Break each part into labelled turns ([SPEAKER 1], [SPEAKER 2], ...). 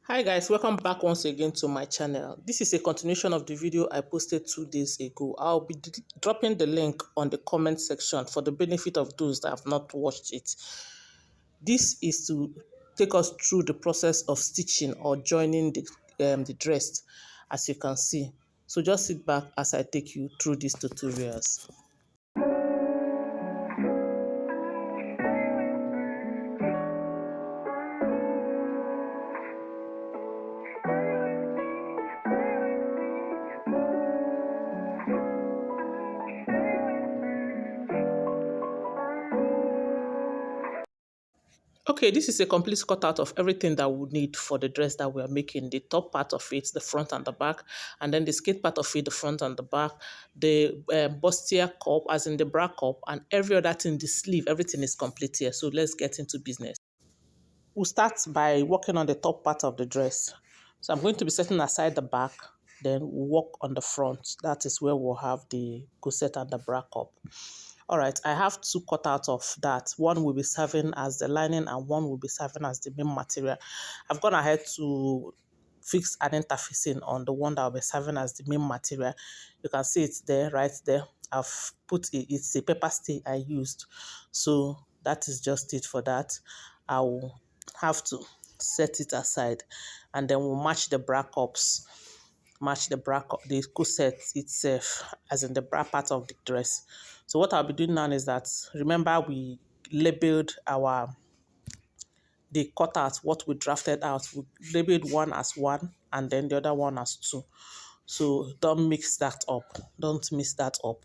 [SPEAKER 1] Hi guys, welcome back once again to my channel. This is a continuation of the video I posted 2 days ago. I'll be dropping the link on the comment section for the benefit of those that have not watched it. This is to take us through the process of stitching or joining the dress, as you can see. So just sit back as I take you through these tutorials. Okay, this is a complete cutout of everything that we need for the dress that we are making. The top part of it, the front and the back, and then the skate part of it, the front and the back, the bustier cup, as in the bra cup, and every other thing, the sleeve, everything is complete here. So let's get into business. We'll start by working on the top part of the dress. So I'm going to be setting aside the back, then we'll work on the front. That is where we'll have the corset and the bra cup. All right, I have 2 cutouts of that. One will be serving as the lining and one will be serving as the main material. I've gone ahead to fix an interfacing on the one that will be serving as the main material. You can see it's there, right there. I've put it, it's a paper stay I used. So that is just it for that. I will have to set it aside and then we'll match the bra cups. Match the bra, the corset itself, as in the bra part of the dress. So what I'll be doing now is that, remember we labeled the cutout, what we drafted out. We labeled one as 1 and then the other one as 2. So don't mix that up. Don't mix that up.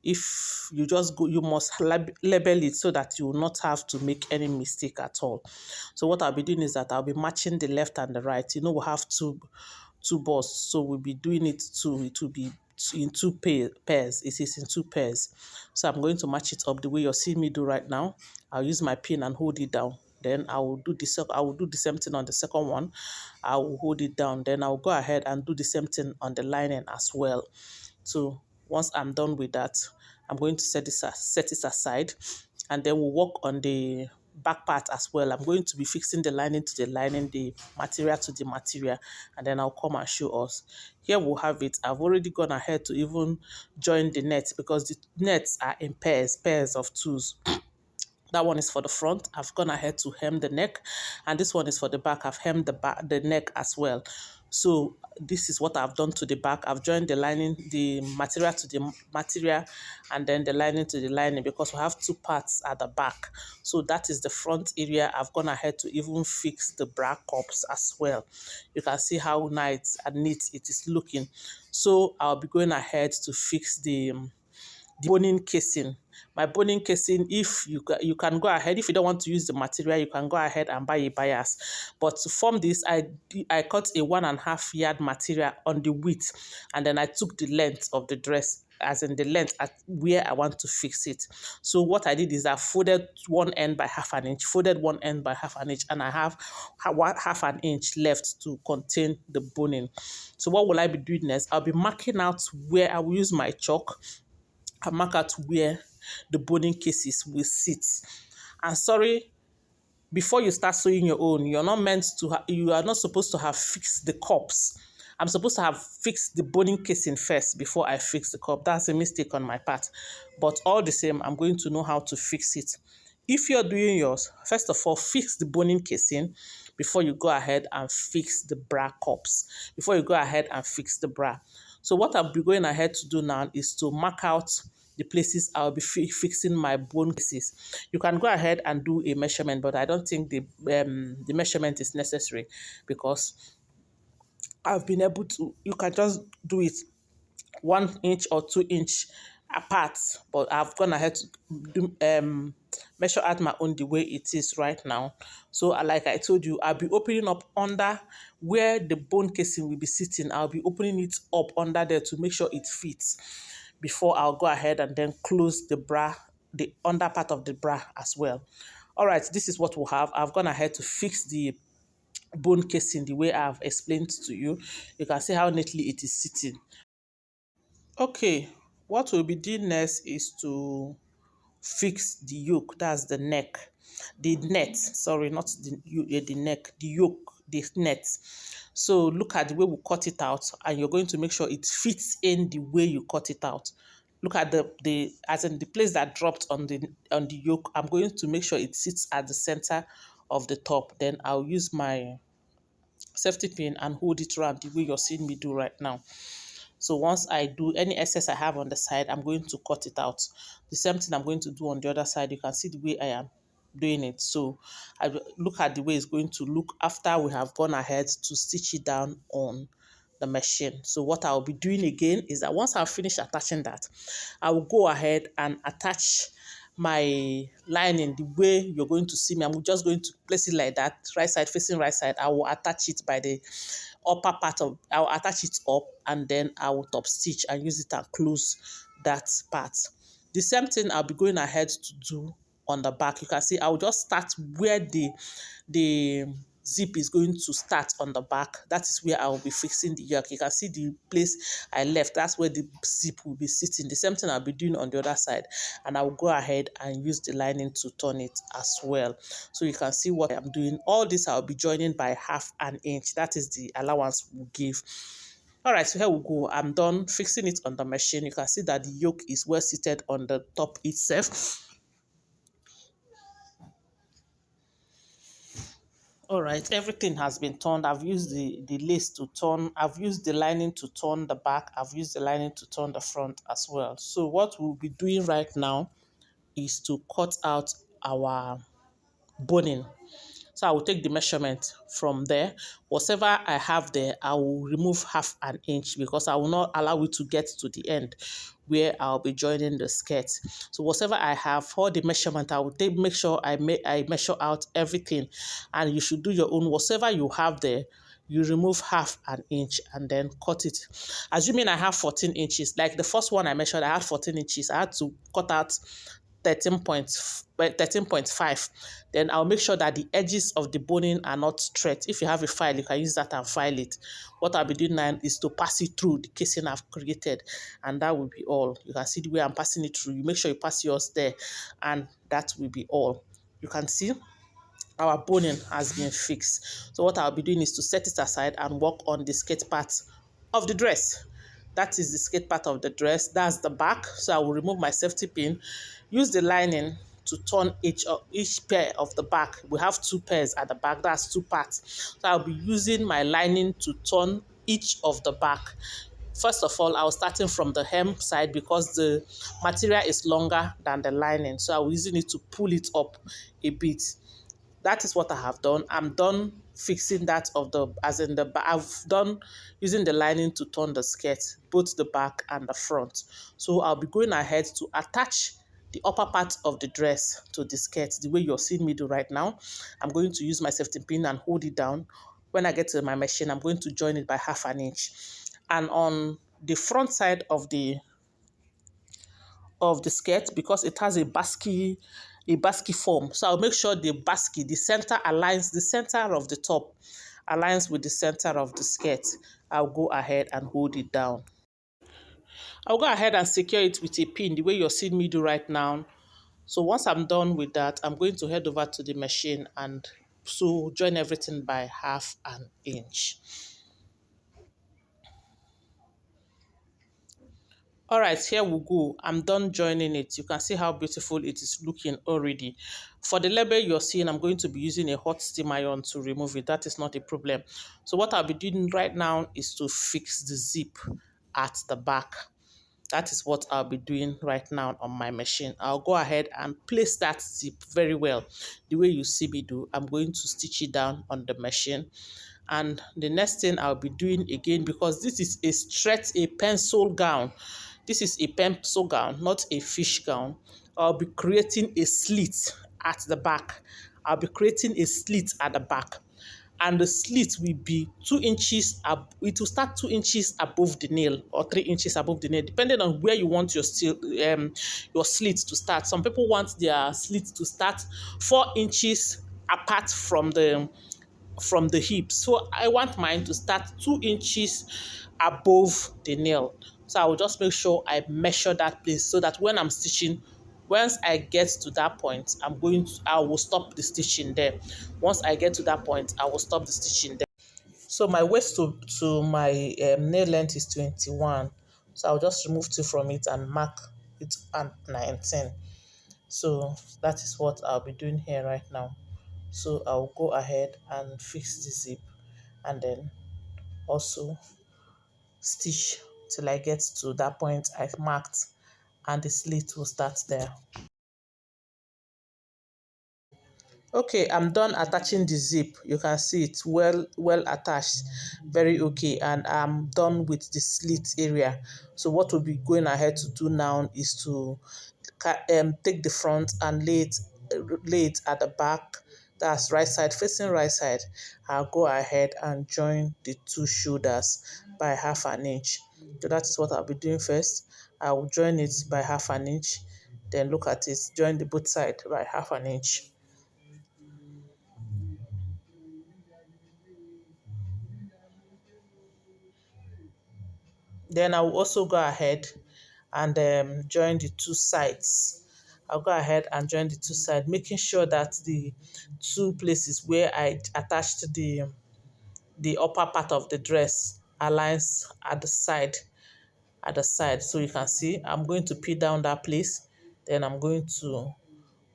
[SPEAKER 1] If you just go, you must label it so that you will not have to make any mistake at all. So what I'll be doing is that I'll be matching the left and the right. You know, we have two busts, so we'll be doing it it will be in 2 pairs. It is in 2 pairs. So I'm going to match it up the way you're seeing me do right now. I'll use my pin and hold it down. Then I will do the same thing on the second one. I will hold it down. Then I'll go ahead and do the same thing on the lining as well. So once I'm done with that, I'm going to set it aside, and then we'll work on the back part as well. I'm going to be fixing the lining to the lining, the material to the material, and then I'll come and show us. Here we'll have it. I've already gone ahead to even join the net because the nets are in pairs of 2s. That one is for the front. I've gone ahead to hem the neck, and this one is for the back. I've hemmed the neck as well. So this is what I've done to the back. I've joined the lining, the material to the material, and then the lining to the lining, because we have 2 parts at the back. So that is the front area. I've gone ahead to even fix the bra cups as well. You can see how nice and neat it is looking. So I'll be going ahead to fix the boning casing. My boning casing, if you can go ahead, if you don't want to use the material, you can go ahead and buy a bias. But to form this, I cut a 1.5 yard material on the width, and then I took the length of the dress, as in the length at where I want to fix it. So what I did is I folded one end by 1/2 inch, folded one end by 1/2 inch, and I have 1/2 inch left to contain the boning. So what will I be doing next? I'll be marking out where I will use my chalk and mark out where the boning cases will sit. And sorry, before you start sewing your own, you are not supposed to have fixed the cups. I'm supposed to have fixed the boning casing first before I fix the cup. That's a mistake on my part. But all the same, I'm going to know how to fix it. If you're doing yours, first of all, fix the boning casing before you go ahead and fix the bra cups, before you go ahead and fix the bra. So what I'll be going ahead to do now is to mark out the places I'll be fixing my bone cases. You can go ahead and do a measurement, but I don't think the measurement is necessary, because I've been able to, you can just do it 1 inch or 2 inch apart, but I've gone ahead to do, measure out my own the way it is right now. So like I told you, I'll be opening up under where the bone casing will be sitting. I'll be opening it up under there to make sure it fits before I'll go ahead and then close the bra, the under part of the bra as well. All right, this is what we'll have. I've gone ahead to fix the bone casing the way I've explained to you. You can see how neatly it is sitting. Okay, what we'll be doing next is to fix the yoke. That's the neck, the net. Sorry, not the neck. The yoke, the net. So look at the way we cut it out, and you're going to make sure it fits in the way you cut it out. Look at the as in the place that dropped on the yoke. I'm going to make sure it sits at the center of the top. Then I'll use my safety pin and hold it around the way you're seeing me do right now. So once I do any excess I have on the side, I'm going to cut it out. The same thing I'm going to do on the other side. You can see the way I am doing it. So I look at the way it's going to look after we have gone ahead to stitch it down on the machine. So what I'll be doing again is that once I've finished attaching that, I will go ahead and attach my lining the way you're going to see me. I'm just going to place it like that, right side facing right side. I will attach it by the upper part of, I'll attach it up, and then I will top stitch and use it and close that part. The same thing I'll be going ahead to do on the back. You can see I'll just start where the zip is going to start on the back. That is where I will be fixing the yoke. You can see the place I left. That's where the zip will be sitting. The same thing I'll be doing on the other side, and I'll go ahead and use the lining to turn it as well. So you can see what I'm doing. All this I'll be joining by 1/2 inch. That is the allowance we'll give. All right, so here we go. I'm done fixing it on the machine. You can see that the yoke is well seated on the top itself. All right, everything has been turned. I've used the lace to turn. I've used the lining to turn the back. I've used the lining to turn the front as well. So what we'll be doing right now is to cut out our boning. So I will take the measurement from there. Whatever I have there, I will remove 1/2 inch because I will not allow it to get to the end where I'll be joining the skirt. So whatever I have for the measurement, I will make sure I measure out everything, and you should do your own. Whatever you have there, you remove 1/2 inch and then cut it. Assuming I have 14 inches, like the first one I measured, I had 14 inches. I had to cut out 13.5. Then I'll make sure that the edges of the boning are not straight. If you have a file, you can use that and file it. What I'll be doing now is to pass it through the casing I've created, and that will be all. You can see the way I'm passing it through. You make sure you pass yours there, and that will be all. You can see our boning has been fixed. So what I'll be doing is to set it aside and work on the skirt part of the dress. That is the skirt part of the dress. That's the back. So I will remove my safety pin, use the lining to turn each pair of the back. We have 2 pairs at the back. That's 2 parts. So I'll be using my lining to turn each of the back. First of all, I was starting from the hem side because the material is longer than the lining. So I was using it to pull it up a bit. That is what I have done. I'm done fixing that of the, I've done using the lining to turn the skirt, both the back and the front. So I'll be going ahead to attach the upper part of the dress to the skirt, the way you're seeing me do right now. I'm going to use my safety pin and hold it down. When I get to my machine, I'm going to join it by 1/2 inch. And on the front side of the skirt, because it has a basque form. So I'll make sure the basque, the center of the top aligns with the center of the skirt. I'll go ahead and hold it down. I'll go ahead and secure it with a pin, the way you're seeing me do right now. So once I'm done with that, I'm going to head over to the machine and so join everything by 1/2 inch. All right, here we go. I'm done joining it. You can see how beautiful it is looking already. For the label you're seeing, I'm going to be using a hot steam iron to remove it. That is not a problem. So what I'll be doing right now is to fix the zip at the back. That is what I'll be doing right now on my machine. I'll go ahead and place that zip very well. The way you see me do, I'm going to stitch it down on the machine. And the next thing I'll be doing again, because this is a pencil gown. This is a pencil gown, not a fish gown. I'll be creating a slit at the back. I'll be creating a slit at the back. And the slit will be 2 inches, it will start 2 inches above the nail or 3 inches above the nail, depending on where you want your slit to start. Some people want their slit to start 4 inches apart from the hip. So I want mine to start 2 inches above the nail. So I will just make sure I measure that place so that when I'm stitching, Once I get to that point, I will stop the stitching there. Once I get to that point, I will stop the stitching there. So my waist to my nail length is 21. So I'll just remove 2 from it and mark it at 19. So that is what I'll be doing here right now. So I'll go ahead and fix the zip and then also stitch till I get to that point I've marked, and the slit will start there. Okay, I'm done attaching the zip. You can see it's well attached, very okay, and I'm done with the slit area. So what we'll be going ahead to do now is to take the front and lay it at the back. That's right side facing right side. I'll go ahead and join the two shoulders by 1/2 inch. So that is what I'll be doing first. I will join it by 1/2 inch. Then look at it, join the both side by 1/2 inch. Then I will also go ahead and join the two sides. I'll go ahead and join the two sides, making sure that the two places where I attached the upper part of the dress aligns at the side. So you can see I'm going to pin down that place. Then I'm going to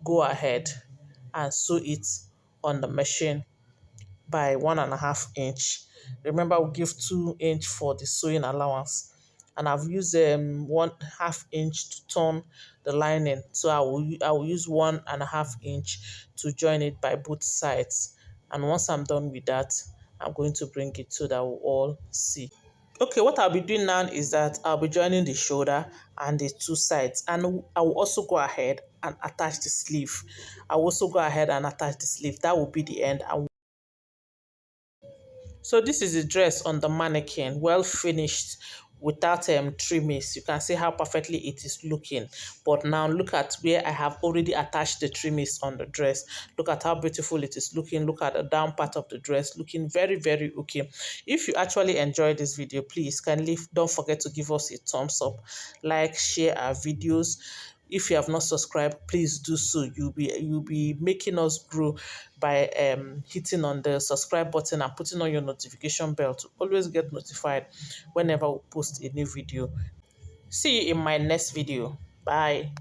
[SPEAKER 1] go ahead and sew it on the machine by 1.5 inch. Remember, we give 2 inch for the sewing allowance, and I've used 1/2 inch to turn the lining. So I will use 1.5 inch to join it by both sides. And once I'm done with that, I'm going to bring it so that we'll all see. Okay, what I'll be doing now is that I'll be joining the shoulder and the two sides, and I will also go ahead and attach the sleeve. I will also go ahead and attach the sleeve. That will be the end. So this is the dress on the mannequin, well finished without trimmings. You can see how perfectly it is looking. But now look at where I have already attached the trimmings on the dress. Look at how beautiful it is looking. Look at the down part of the dress, looking very okay. If you actually enjoyed this video, please kindly don't forget to give us a thumbs up, like, share our videos. If you have not subscribed, please do so. You'll be making us grow by hitting on the subscribe button and putting on your notification bell to always get notified whenever we post a new video. See you in my next video. Bye.